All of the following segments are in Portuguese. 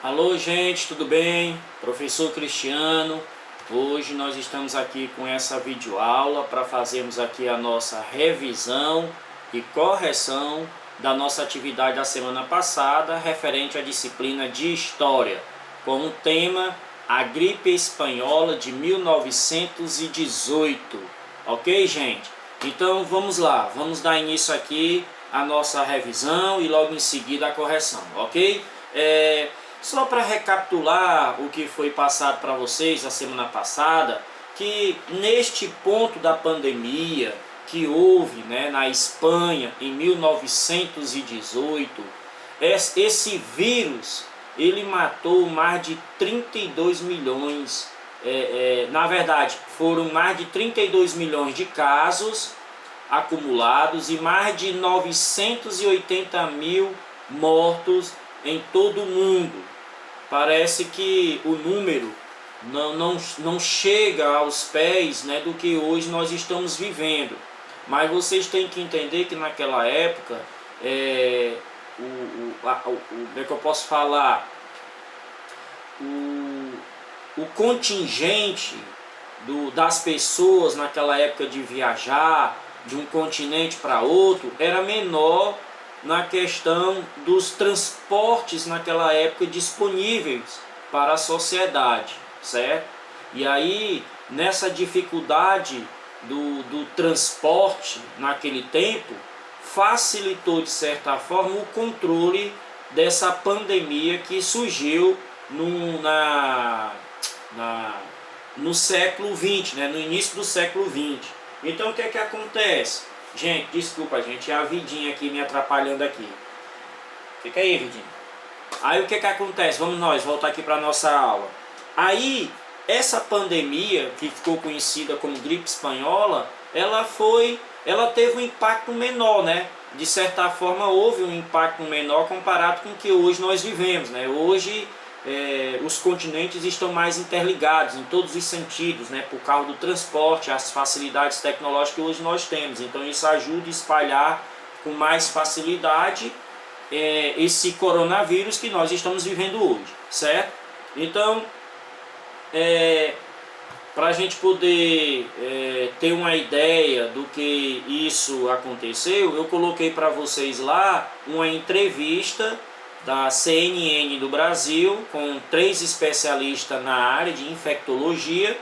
Alô, gente, tudo bem? Professor Cristiano. Hoje nós estamos aqui com essa videoaula para fazermos aqui a nossa revisão e correção da nossa atividade da semana passada referente à disciplina de História, com o tema A Gripe Espanhola de 1918. Ok, gente? Então vamos lá, vamos dar início aqui à nossa revisão e logo em seguida a correção, ok? Só para recapitular o que foi passado para vocês na semana passada, que neste ponto da pandemia que houve, na Espanha em 1918, esse vírus ele matou mais de 32 milhões, na verdade foram mais de 32 milhões de casos acumulados e mais de 980 mil mortos em todo o mundo. Parece que o número não chega aos pés, do que hoje nós estamos vivendo. Mas vocês têm que entender que naquela época, como é que eu posso falar? O contingente das pessoas naquela época de viajar de um continente para outro era menor na questão dos transportes naquela época disponíveis para a sociedade, certo? E aí, nessa dificuldade do transporte naquele tempo, facilitou de certa forma o controle dessa pandemia que surgiu no século XX, no início do século XX. Então o que é que acontece? Gente, desculpa, gente, é a vidinha aqui me atrapalhando aqui. Fica aí, vidinha. Aí o que acontece? Vamos nós voltar aqui para nossa aula. Aí, essa pandemia, que ficou conhecida como gripe espanhola, ela teve um impacto menor, De certa forma, houve um impacto menor comparado com o que hoje nós vivemos, Hoje, os continentes estão mais interligados em todos os sentidos, por causa do transporte, as facilidades tecnológicas que hoje nós temos. Então isso ajuda a espalhar com mais facilidade esse coronavírus que nós estamos vivendo hoje, certo? Então, para a gente poder ter uma ideia do que isso aconteceu, eu coloquei para vocês lá uma entrevista da CNN do Brasil, com 3 especialistas na área de infectologia,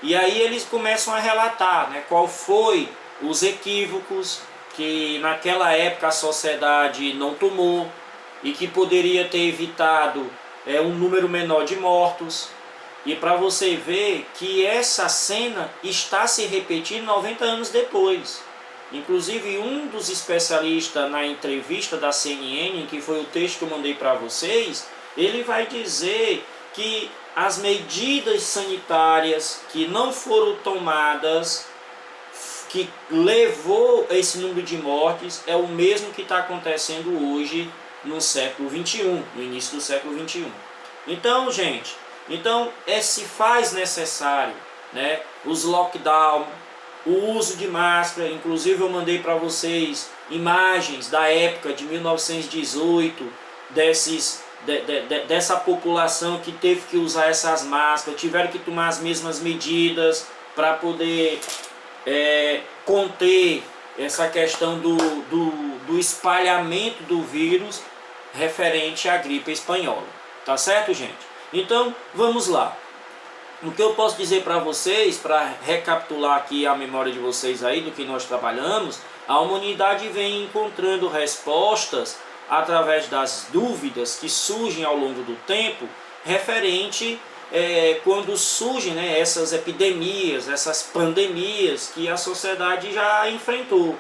e aí eles começam a relatar qual foi os equívocos que naquela época a sociedade não tomou e que poderia ter evitado um número menor de mortos. E para você ver que essa cena está se repetindo 90 anos depois. Inclusive, um dos especialistas na entrevista da CNN, que foi o texto que eu mandei para vocês, ele vai dizer que as medidas sanitárias que não foram tomadas, que levou a esse número de mortes, é o mesmo que está acontecendo hoje no século XXI, no início do século XXI. Então, gente, se faz necessário, os lockdowns, o uso de máscara. Inclusive eu mandei para vocês imagens da época de 1918, dessa população que teve que usar essas máscaras, tiveram que tomar as mesmas medidas para poder conter essa questão do espalhamento do vírus referente à gripe espanhola. Tá certo, gente? Então, vamos lá. O que eu posso dizer para vocês, para recapitular aqui a memória de vocês aí do que nós trabalhamos, a humanidade vem encontrando respostas através das dúvidas que surgem ao longo do tempo, referente quando surgem essas epidemias, essas pandemias que a sociedade já enfrentou.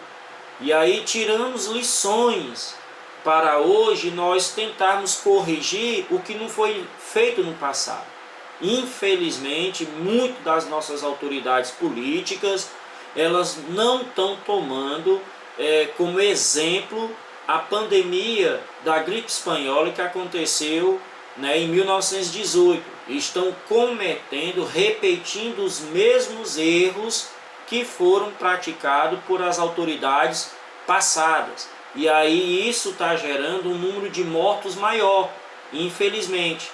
E aí tiramos lições para hoje nós tentarmos corrigir o que não foi feito no passado. Infelizmente, muitas das nossas autoridades políticas, elas não estão tomando como exemplo a pandemia da gripe espanhola que aconteceu em 1918. Estão repetindo os mesmos erros que foram praticados por as autoridades passadas. E aí isso está gerando um número de mortos maior. infelizmente.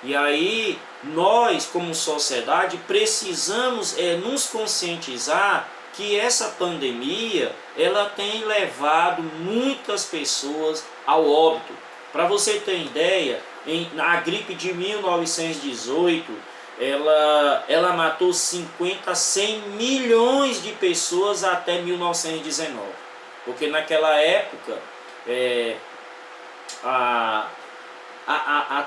E aí nós, como sociedade, precisamos nos conscientizar que essa pandemia ela tem levado muitas pessoas ao óbito. Para você ter ideia, na gripe de 1918, ela matou 50 a 100 milhões de pessoas até 1919. Porque naquela época a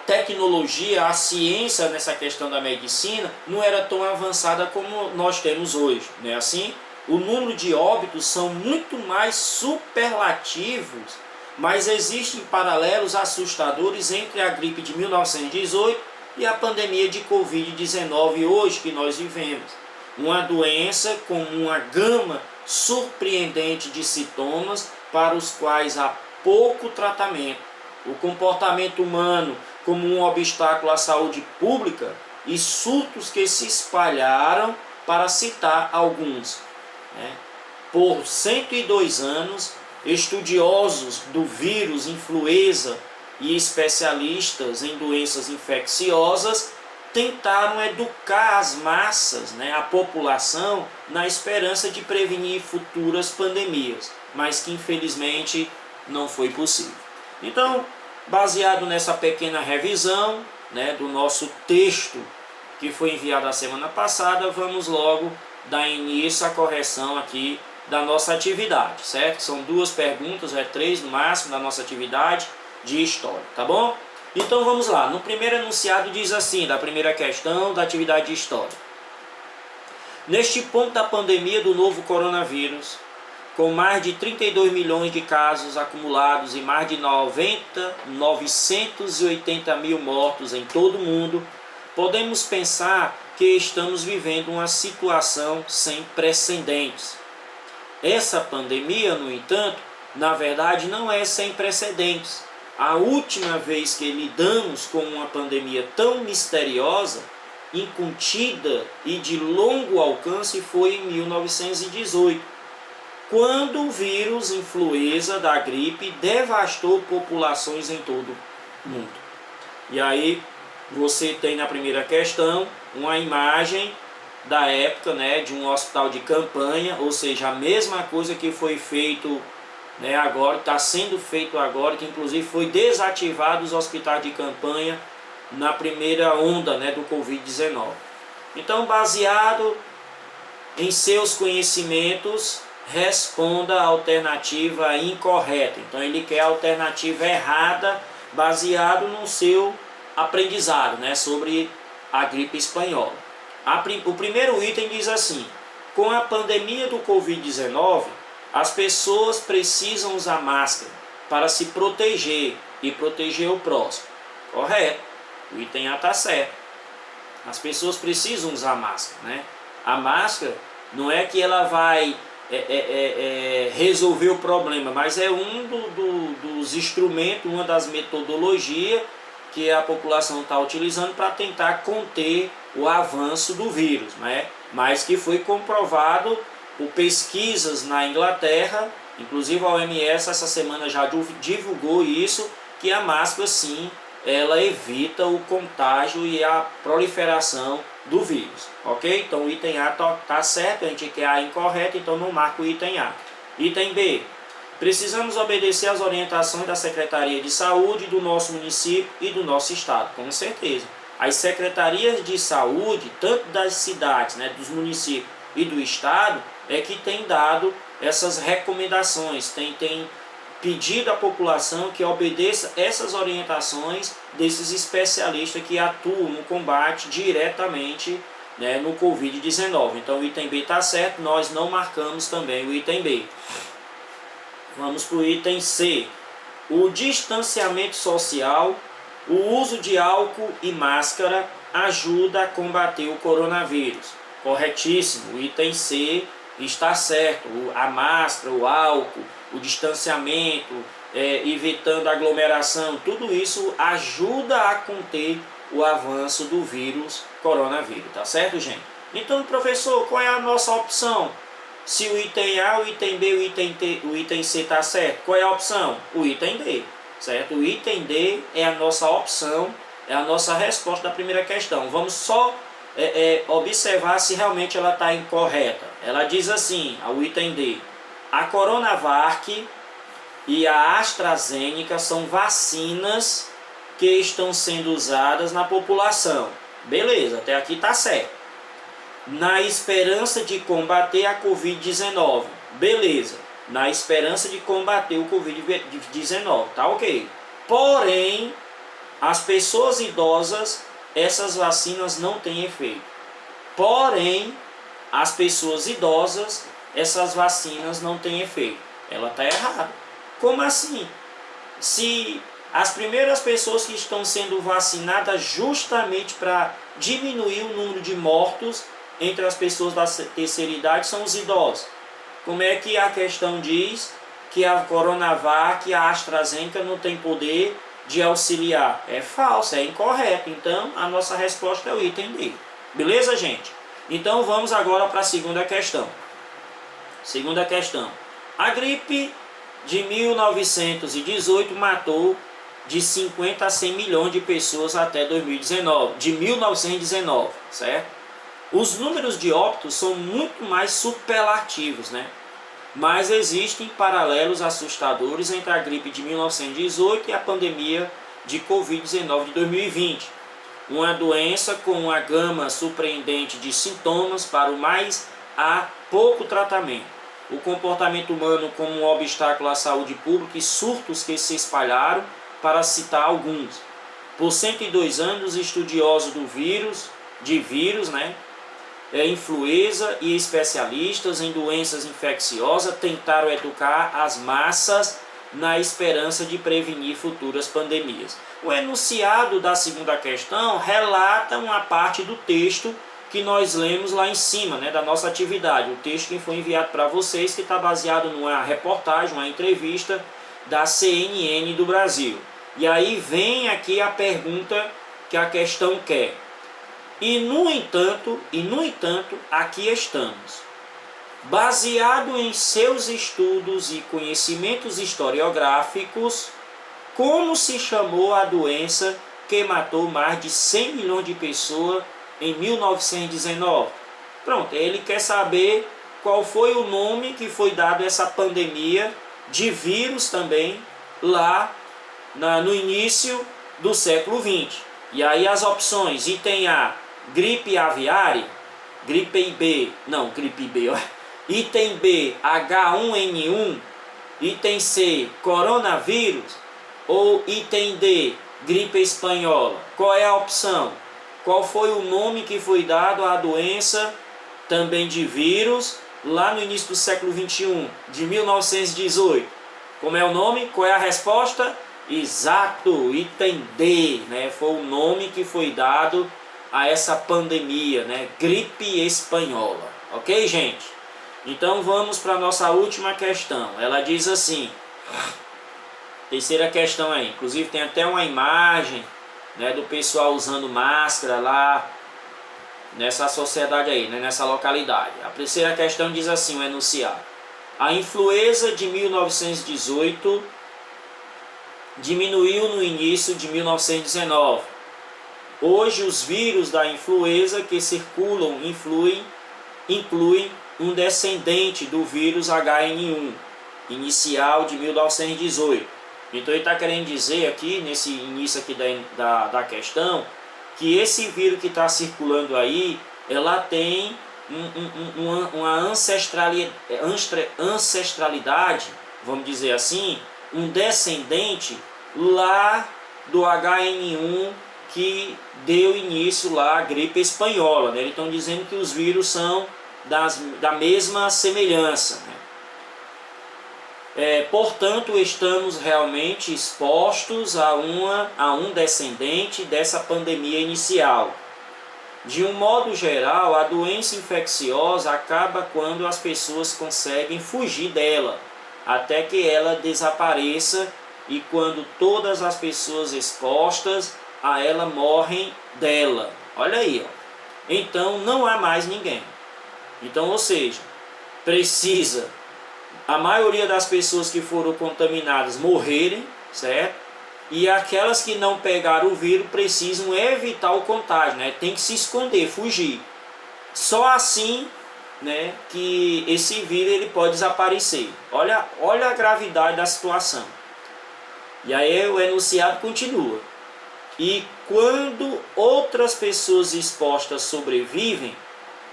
tecnologia, a ciência nessa questão da medicina não era tão avançada como nós temos hoje, não é assim? O número de óbitos são muito mais superlativos, mas existem paralelos assustadores entre a gripe de 1918 e a pandemia de Covid-19 hoje que nós vivemos. Uma doença com uma gama surpreendente de sintomas para os quais há pouco tratamento. O comportamento humano como um obstáculo à saúde pública e surtos que se espalharam, para citar alguns. Por 102 anos, estudiosos do vírus influenza e especialistas em doenças infecciosas tentaram educar as massas, a população, na esperança de prevenir futuras pandemias, mas que infelizmente não foi possível. Então, baseado nessa pequena revisão do nosso texto que foi enviado a semana passada, vamos logo dar início à correção aqui da nossa atividade, certo? São 2 perguntas, 3 no máximo da nossa atividade de história, tá bom? Então vamos lá, no primeiro enunciado diz assim, da primeira questão da atividade de história. Neste ponto da pandemia do novo coronavírus, com mais de 32 milhões de casos acumulados e mais de 980 mil mortos em todo o mundo, podemos pensar que estamos vivendo uma situação sem precedentes. Essa pandemia, no entanto, na verdade não é sem precedentes. A última vez que lidamos com uma pandemia tão misteriosa, incontida e de longo alcance foi em 1918, quando o vírus influenza da gripe devastou populações em todo o mundo. E aí você tem na primeira questão uma imagem da época, de um hospital de campanha, ou seja, a mesma coisa que foi feito agora, está sendo feito agora, que inclusive foi desativado os hospitais de campanha na primeira onda do Covid-19. Então, baseado em seus conhecimentos, responda a alternativa incorreta. Então ele quer a alternativa errada, baseado no seu aprendizado sobre a gripe espanhola. O primeiro item diz assim: com a pandemia do Covid-19, as pessoas precisam usar máscara para se proteger e proteger o próximo. Correto, o item A está certo. As pessoas precisam usar máscara. A máscara não é que ela vai resolver o problema, mas é um dos instrumentos, uma das metodologias que a população está utilizando para tentar conter o avanço do vírus, mas que foi comprovado por pesquisas na Inglaterra, inclusive a OMS essa semana já divulgou isso, que a máscara sim, ela evita o contágio e a proliferação do vírus, ok? Então o item A está certo, a gente quer A incorreto, então não marca o item A. Item B: precisamos obedecer às orientações da Secretaria de Saúde do nosso município e do nosso estado, com certeza. As secretarias de saúde, tanto das cidades, dos municípios e do estado, é que tem dado essas recomendações, tem pedido à população que obedeça essas orientações desses especialistas que atuam no combate diretamente no Covid-19. Então o item B está certo, nós não marcamos também o item B. Vamos para o item C. O distanciamento social, o uso de álcool e máscara ajuda a combater o coronavírus. Corretíssimo, o item C está certo. A máscara, o álcool, o distanciamento, evitando aglomeração, tudo isso ajuda a conter o avanço do vírus coronavírus, tá certo, gente? Então, professor, qual é a nossa opção? Se o item A, o item B, o item C está certo, qual é a opção? O item D. certo? O item D é a nossa opção, é a nossa resposta da primeira questão. Vamos só observar se realmente ela está incorreta. Ela diz assim, o item D: a Coronavac e a AstraZeneca são vacinas que estão sendo usadas na população. Beleza, até aqui está certo. Na esperança de combater a Covid-19. Beleza, na esperança de combater o Covid-19, tá ok. Porém, as pessoas idosas, essas vacinas não têm efeito. Porém, as pessoas idosas, essas vacinas não têm efeito. Ela está errada. Como assim? Se as primeiras pessoas que estão sendo vacinadas justamente para diminuir o número de mortos entre as pessoas da terceira idade são os idosos. Como é que a questão diz que a Coronavac e a AstraZeneca não tem poder de auxiliar? É falso, é incorreto. Então, a nossa resposta é o item D. Beleza, gente? Então, vamos agora para a segunda questão. Segunda questão. A gripe de 1918 matou de 50 a 100 milhões de pessoas até 2019, de 1919, certo? Os números de óbitos são muito mais superlativos, né? Mas existem paralelos assustadores entre a gripe de 1918 e a pandemia de Covid-19 de 2020. Uma doença com uma gama surpreendente de sintomas para o mais a pouco tratamento. O comportamento humano como um obstáculo à saúde pública e surtos que se espalharam, para citar alguns. Por 102 anos, estudiosos de vírus, influenza e especialistas em doenças infecciosas tentaram educar as massas na esperança de prevenir futuras pandemias. O enunciado da segunda questão relata uma parte do texto que nós lemos lá em cima, da nossa atividade. O texto que foi enviado para vocês, que está baseado numa reportagem, uma entrevista da CNN do Brasil. E aí vem aqui a pergunta que a questão quer. E no entanto, aqui estamos. Baseado em seus estudos e conhecimentos historiográficos, como se chamou a doença que matou mais de 100 milhões de pessoas em 1919? Pronto, ele quer saber qual foi o nome que foi dado a essa pandemia de vírus também lá no início do século XX. E aí as opções: item A, gripe aviária, gripe B, item B, H1N1, item C, coronavírus, ou item D, gripe espanhola. Qual é a opção? Qual foi o nome que foi dado à doença também de vírus lá no início do século XXI, de 1918? Como é o nome? Qual é a resposta? Exato, item D, foi o nome que foi dado a essa pandemia, gripe espanhola. Ok, gente? Então vamos para a nossa última questão. Ela diz assim, terceira questão aí, inclusive tem até uma imagem do pessoal usando máscara lá nessa sociedade aí, nessa localidade. A terceira questão diz assim, o enunciado: a influenza de 1918 diminuiu no início de 1919. Hoje os vírus da influenza que circulam incluem um descendente do vírus HN1, inicial de 1918. Então ele está querendo dizer aqui, nesse início aqui da questão, que esse vírus que está circulando aí, ela tem uma ancestralidade, vamos dizer assim, um descendente lá do HN1 que deu início lá à gripe espanhola. Eles estão dizendo que os vírus são da mesma semelhança. Portanto, estamos realmente expostos a um descendente dessa pandemia inicial. De um modo geral, a doença infecciosa acaba quando as pessoas conseguem fugir dela, até que ela desapareça, e quando todas as pessoas expostas a ela morrem dela. Olha aí, então não há mais ninguém. Então, ou seja, precisa a maioria das pessoas que foram contaminadas morrerem, certo? e aquelas que não pegaram o vírus precisam evitar o contágio, né? Tem que se esconder, fugir. Só assim, né, que esse vírus ele pode desaparecer. Olha a gravidade da situação. E aí o enunciado continua. E quando outras pessoas expostas sobrevivem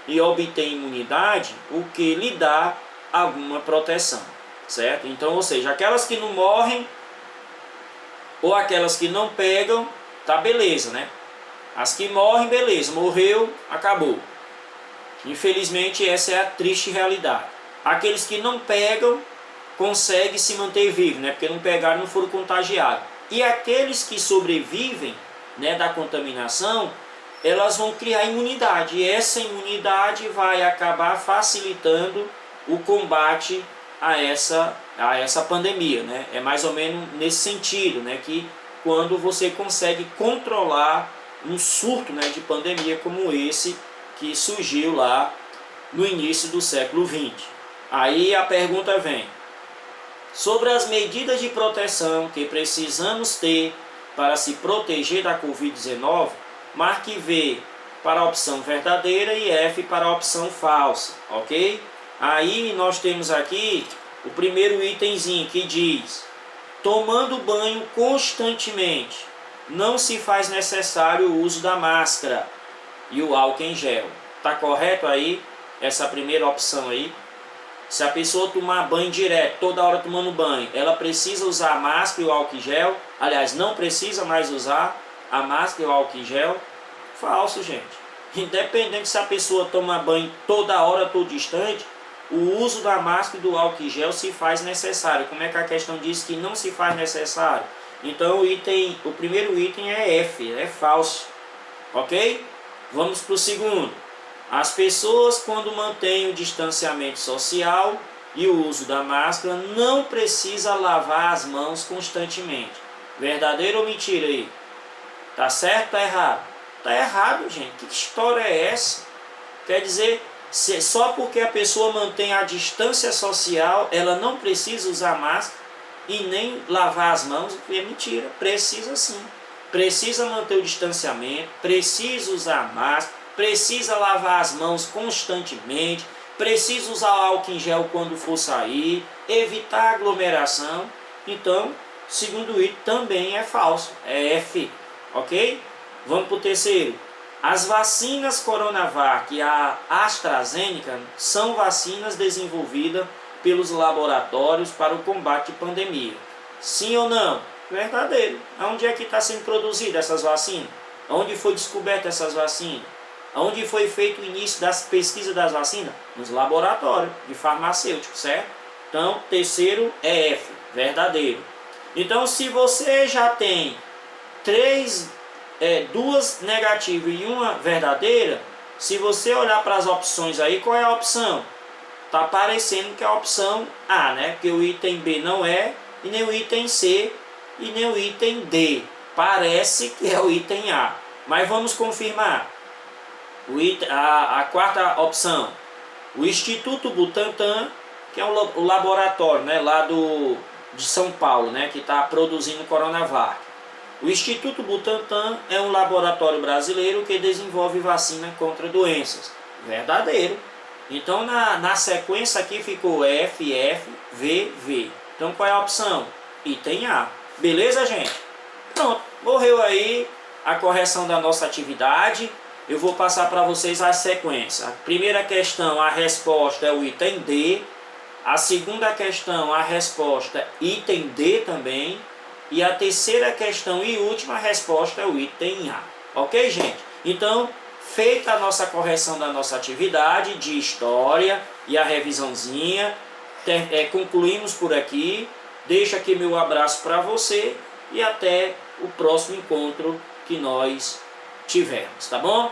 e obtêm imunidade, o que lhe dá alguma proteção, certo? Então, ou seja, aquelas que não morrem ou aquelas que não pegam, tá beleza, né? As que morrem, beleza, morreu, acabou. Infelizmente, essa é a triste realidade. Aqueles que não pegam, conseguem se manter vivos, né? Porque não pegaram, não foram contagiados. E aqueles que sobrevivem, né, da contaminação, elas vão criar imunidade. E essa imunidade vai acabar facilitando o combate a essa pandemia, né? É mais ou menos nesse sentido, né? Que quando você consegue controlar um surto, né, de pandemia como esse que surgiu lá no início do século XX. Aí a pergunta vem: sobre as medidas de proteção que precisamos ter para se proteger da Covid-19, marque V para a opção verdadeira e F para a opção falsa, ok? Aí nós temos aqui o primeiro itemzinho que diz: tomando banho constantemente, não se faz necessário o uso da máscara e o álcool em gel. Tá correto aí essa primeira opção aí? Se a pessoa tomar banho direto, toda hora tomando banho, ela precisa usar a máscara e o álcool em gel? Aliás, não precisa mais usar a máscara e o álcool em gel? Falso, gente. Independente se a pessoa toma banho toda hora, todo instante, o uso da máscara e do álcool em gel se faz necessário. Como é que a questão diz que não se faz necessário? Então o primeiro item é F, é falso. Ok? Vamos para o segundo. As pessoas, quando mantêm o distanciamento social e o uso da máscara, não precisa lavar as mãos constantemente. Verdadeiro ou mentira aí? Tá certo ou tá errado? Tá errado, gente. Que história é essa? Quer dizer, só porque a pessoa mantém a distância social, ela não precisa usar máscara e nem lavar as mãos? É mentira. Precisa sim. Precisa manter o distanciamento, precisa usar máscara, precisa lavar as mãos constantemente, precisa usar álcool em gel quando for sair, evitar aglomeração. Então, segundo item, também é falso, é F, ok? Vamos para o terceiro. As vacinas Coronavac e a AstraZeneca são vacinas desenvolvidas pelos laboratórios para o combate à pandemia. Sim ou não? Verdadeiro. Onde é que está sendo produzida essas vacinas? Onde foi descoberta essas vacinas? Onde foi feito o início das pesquisas das vacinas? Nos laboratórios de farmacêuticos, certo? Então, terceiro é F, verdadeiro. Então, se você já tem duas negativas e uma verdadeira, se você olhar para as opções aí, qual é a opção? Está parecendo que é a opção A, né? Porque o item B não é, e nem o item C, e nem o item D. Parece que é o item A. Mas vamos confirmar. A quarta opção, o Instituto Butantan, que é o laboratório, né, lá de São Paulo, né, que está produzindo Coronavac. O Instituto Butantan é um laboratório brasileiro que desenvolve vacina contra doenças. Verdadeiro. Então na sequência aqui ficou F, F, V, V. Então qual é a opção? Item A. Beleza, gente? Pronto, morreu aí a correção da nossa atividade. Eu vou passar para vocês a sequência. A primeira questão, a resposta é o item D. A segunda questão, a resposta é item D também. E a terceira questão e última resposta é o item A. Ok, gente? Então, feita a nossa correção da nossa atividade de história e a revisãozinha, concluímos por aqui. Deixo aqui meu abraço para você e até o próximo encontro que nós tivermos, tá bom?